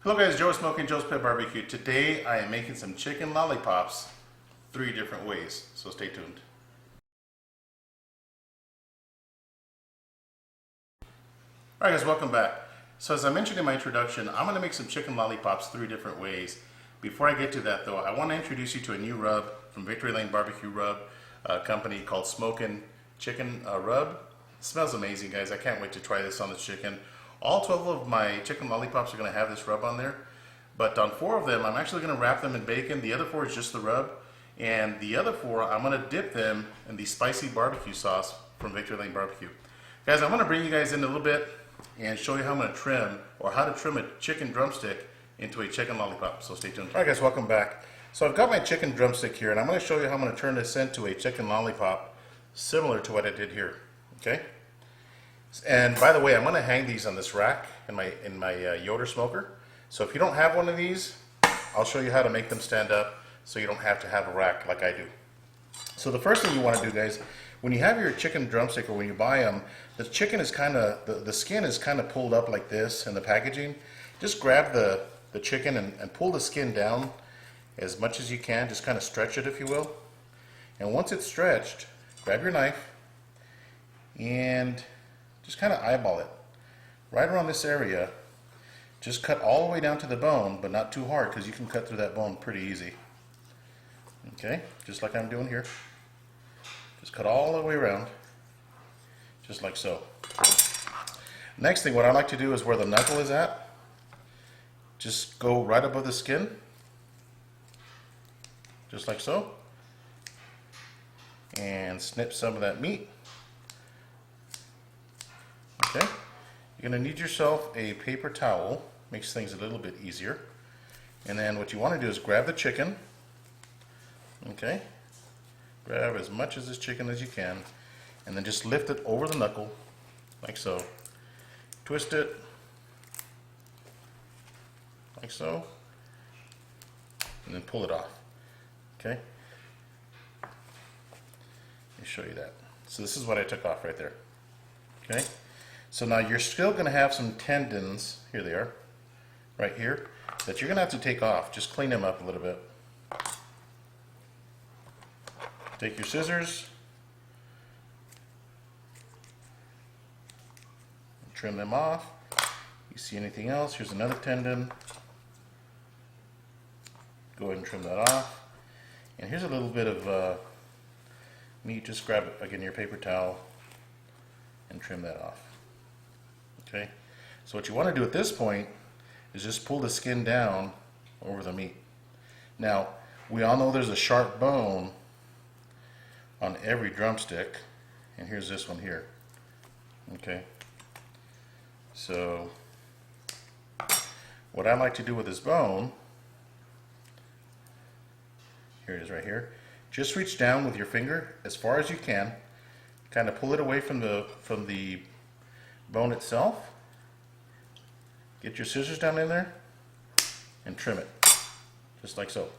Hello guys, Joe Smokin Joe's Pet Barbecue. Today I am making some chicken lollipops 3 different ways, so stay tuned. Alright guys, welcome back. So as I mentioned in my introduction, I'm going to make some chicken lollipops 3 different ways. Before I get to that though, I want to introduce you to a new rub from Victory Lane BBQ rub, a company called Smokin Chicken Rub. It smells amazing guys, I can't wait to try this on the chicken. All 12 of my chicken lollipops are going to have this rub on there. But on 4 of them, I'm actually going to wrap them in bacon. The other 4 is just the rub. And the other 4, I'm going to dip them in the spicy barbecue sauce from Victory Lane Barbecue. Guys, I'm going to bring you guys in a little bit and show you how I'm going to trim, or how to trim a chicken drumstick into a chicken lollipop. So stay tuned. Alright guys, welcome back. So I've got my chicken drumstick here, and I'm going to show you how I'm going to turn this into a chicken lollipop similar to what I did here. Okay? And by the way, I'm going to hang these on this rack in my Yoder smoker. So if you don't have one of these, I'll show you how to make them stand up so you don't have to have a rack like I do. So the first thing you want to do, guys, when you have your chicken drumstick or when you buy them, the chicken is kind of, the skin is kind of pulled up like this in the packaging. Just grab the chicken and pull the skin down as much as you can. Just kind of stretch it, if you will. And once it's stretched, grab your knife and just kind of eyeball it. Right around this area, just cut all the way down to the bone, but not too hard because you can cut through that bone pretty easy. Okay, just like I'm doing here. Just cut all the way around, just like so. Next thing, what I like to do is where the knuckle is at, just go right above the skin, just like so, and snip some of that meat. Okay, you're going to need yourself a paper towel, makes things a little bit easier. And then what you want to do is grab the chicken, okay, grab as much of this chicken as you can, and then just lift it over the knuckle, like so. Twist it, like so, and then pull it off, okay? Let me show you that. So this is what I took off right there, okay? So now you're still going to have some tendons, here they are, right here, that you're going to have to take off. Just clean them up a little bit. Take your scissors, trim them off. You see anything else? Here's another tendon. Go ahead and trim that off. And here's a little bit of meat. Just grab, again, your paper towel and trim that off. Okay, so what you want to do at this point is just pull the skin down over the meat. Now, we all know there's a sharp bone on every drumstick, and here's this one here. Okay, so what I like to do with this bone, here it is right here, just reach down with your finger as far as you can, kind of pull it away from the bone itself. Get your scissors down in there and trim it, just like so.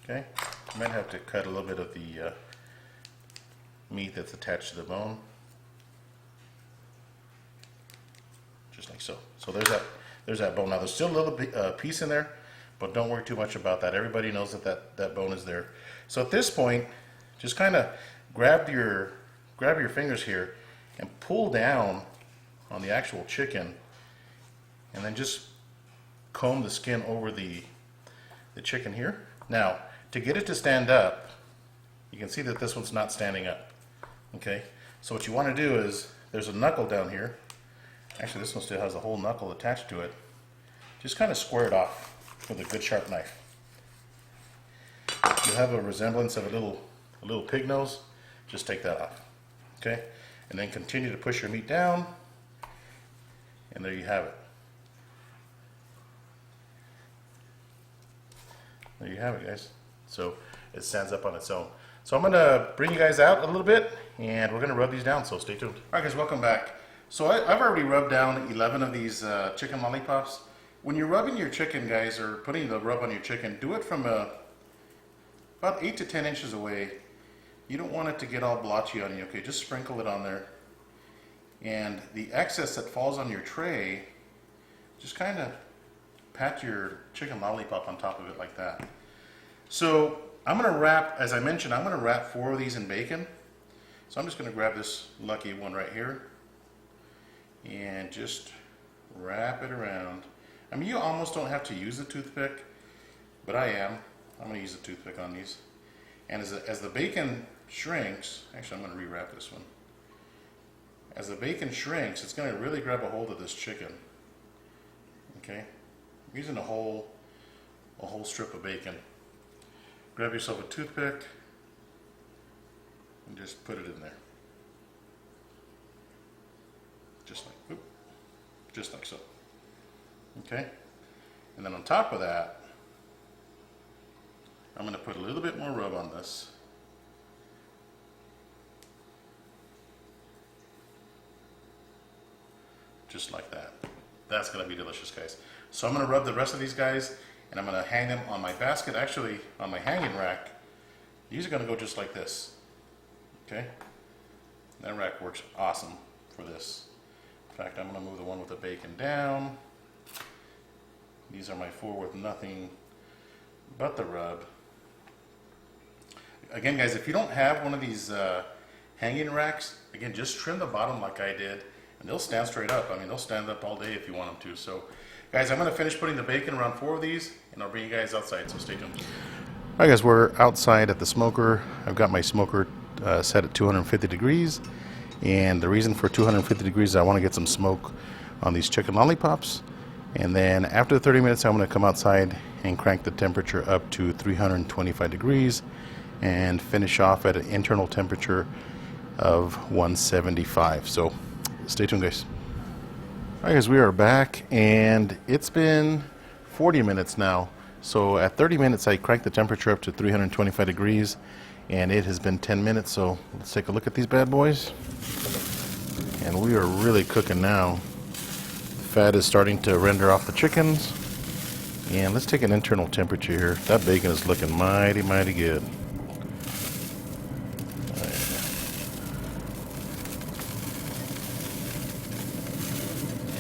Okay, you might have to cut a little bit of the meat that's attached to the bone, just like so. So there's that bone. Now there's still a little piece in there, but don't worry too much about that. Everybody knows that bone is there. So at this point, just kind of grab your fingers here and pull down on the actual chicken, and then just comb the skin over the chicken here. Now, to get it to stand up, you can see that this one's not standing up. Okay, so what you want to do is, there's a knuckle down here. Actually, this one still has a whole knuckle attached to it. Just kind of square it off with a good sharp knife. You have a resemblance of a little pig nose. Just take that off. Okay, and then continue to push your meat down, and there you have it. There you have it, guys. So it stands up on its own. So I'm going to bring you guys out a little bit, and we're going to rub these down, so stay tuned. Alright guys, welcome back. So I've already rubbed down 11 of these chicken lollipops. When you're rubbing your chicken, guys, or putting the rub on your chicken, do it from about 8 to 10 inches away. You don't want it to get all blotchy on you, okay? Just sprinkle it on there. And the excess that falls on your tray, just kind of pat your chicken lollipop on top of it like that. So I'm gonna wrap, as I mentioned, I'm gonna wrap 4 of these in bacon. So I'm just gonna grab this lucky one right here and just wrap it around. I mean, you almost don't have to use the toothpick, but I am. I'm gonna use the toothpick on these. And as the bacon shrinks, actually I'm gonna rewrap this one. As the bacon shrinks, it's gonna really grab a hold of this chicken. Okay, I'm using a whole strip of bacon. Grab yourself a toothpick and just put it in there. Just like so. Okay, and then on top of that, I'm going to put a little bit more rub on this. Just like that. That's going to be delicious, guys. So I'm going to rub the rest of these guys, and I'm going to hang them on my basket, actually on my hanging rack. These are going to go just like this. Okay? That rack works awesome for this. In fact, I'm going to move the one with the bacon down. These are my 4 with nothing but the rub. Again, guys, if you don't have one of these hanging racks, again, just trim the bottom like I did, and they'll stand straight up. I mean, they'll stand up all day if you want them to. So, guys, I'm going to finish putting the bacon around 4 of these, and I'll bring you guys outside, so stay tuned. All right, guys, we're outside at the smoker. I've got my smoker set at 250 degrees, and the reason for 250 degrees is I want to get some smoke on these chicken lollipops. And then after the 30 minutes, I'm going to come outside and crank the temperature up to 325 degrees and finish off at an internal temperature of 175. So stay tuned, guys. All right, guys, we are back, and it's been 40 minutes now. So at 30 minutes, I cranked the temperature up to 325 degrees, and it has been 10 minutes. So let's take a look at these bad boys. And we are really cooking now. Fat is starting to render off the chickens, and let's take an internal temperature here. That bacon is looking mighty good.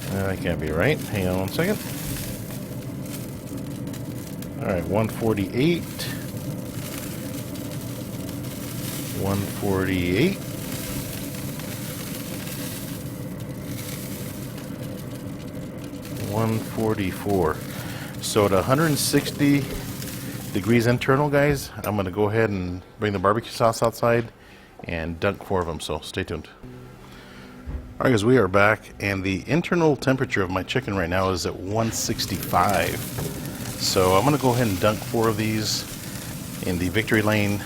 That can't be right. Hang on one second. Alright, 148. 148. 144. So at 160 degrees internal, guys, I'm going to go ahead and bring the barbecue sauce outside and dunk 4 of them, so stay tuned. Alright, guys, we are back, and the internal temperature of my chicken right now is at 165. So I'm going to go ahead and dunk 4 of these in the Victory Lane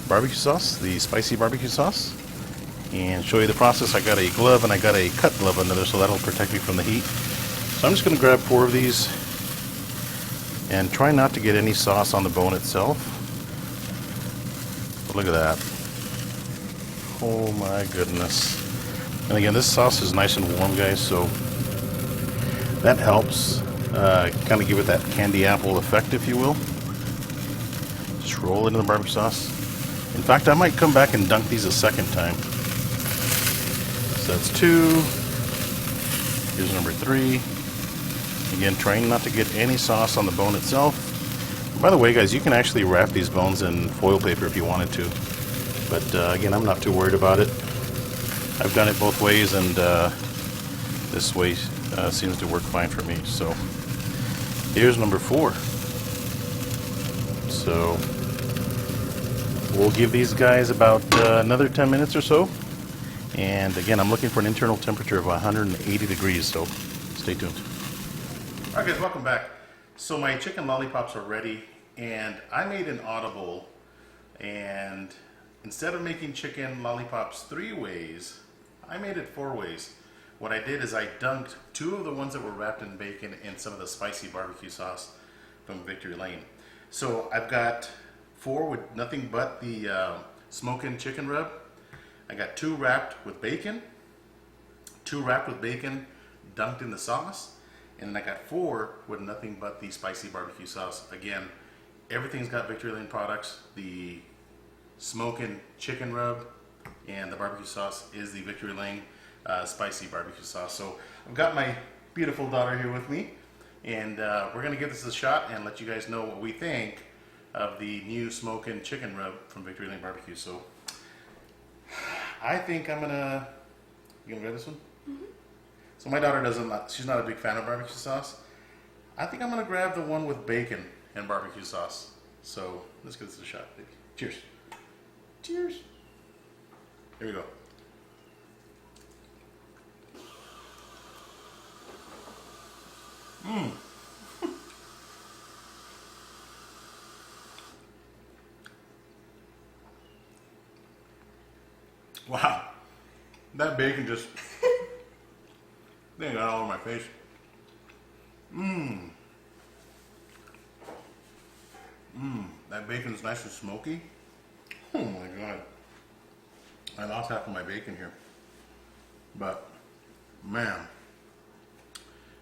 barbecue sauce, the spicy barbecue sauce, and show you the process. I got a glove and I got a cut glove under there, so that'll protect me from the heat. So I'm just going to grab 4 of these and try not to get any sauce on the bone itself. But look at that. Oh my goodness. And again, this sauce is nice and warm, guys, so that helps kind of give it that candy apple effect, if you will. Just roll it in the barbecue sauce. In fact, I might come back and dunk these a second time. So that's 2. Here's number 3. Again, trying not to get any sauce on the bone itself. By the way, guys, you can actually wrap these bones in foil paper if you wanted to. But again, I'm not too worried about it. I've done it both ways, and this way seems to work fine for me. So here's number 4. So we'll give these guys about another 10 minutes or so. And again, I'm looking for an internal temperature of 180 degrees, so stay tuned. All right, guys, welcome back. So my chicken lollipops are ready, and I made an audible, and instead of making chicken lollipops 3 ways, I made it 4 ways. What I did is I dunked 2 of the ones that were wrapped in bacon in some of the spicy barbecue sauce from Victory Lane. So I've got 4 with nothing but the Smokin chicken rub. I got 2 wrapped with bacon, 2 wrapped with bacon, dunked in the sauce, and then I got 4 with nothing but the spicy barbecue sauce. Again, everything's got Victory Lane products. The Smokin chicken rub and the barbecue sauce is the Victory Lane spicy barbecue sauce. So I've got my beautiful daughter here with me. And we're going to give this a shot and let you guys know what we think of the new Smokin Chicken Rub from Victory Lane BBQ. So I think I'm going to... You going to grab this one? Mm-hmm. So my daughter she's not a big fan of barbecue sauce. I think I'm going to grab the one with bacon and barbecue sauce. So let's give this a shot, baby. Cheers. Cheers. Here we go. Mmm. Wow. That bacon just... they got all over my face. Mmm. Mmm. That bacon's nice and smoky. Oh my god. I lost half of my bacon here. But, man.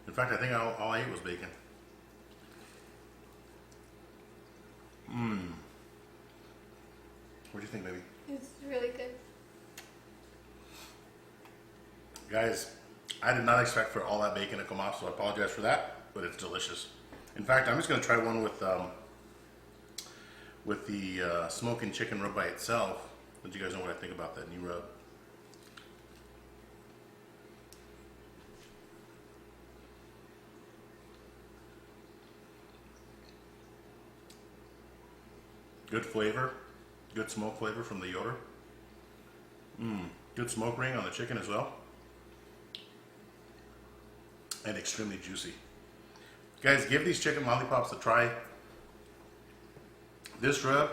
In fact, I think all I ate was bacon. Mmm. What do you think, baby? It's really good. Guys, I did not expect for all that bacon to come off, so I apologize for that, but it's delicious. In fact, I'm just going to try one with the Smokin Chicken Rub by itself. Let you guys know what I think about that new rub. Good flavor, good smoke flavor from the Yoder. Good smoke ring on the chicken as well. And extremely juicy. Guys, give these chicken lollipops a try. This rub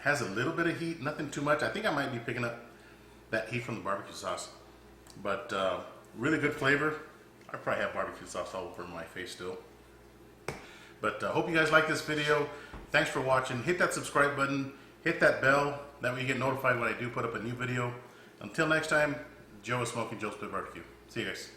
has a little bit of heat, nothing too much. I think I might be picking up that heat from the barbecue sauce. But really good flavor. I probably have barbecue sauce all over my face still. But hope you guys like this video. Thanks for watching. Hit that subscribe button. Hit that bell. That way you get notified when I do put up a new video. Until next time, Joe is Smokin Joe's BBQ. See you guys.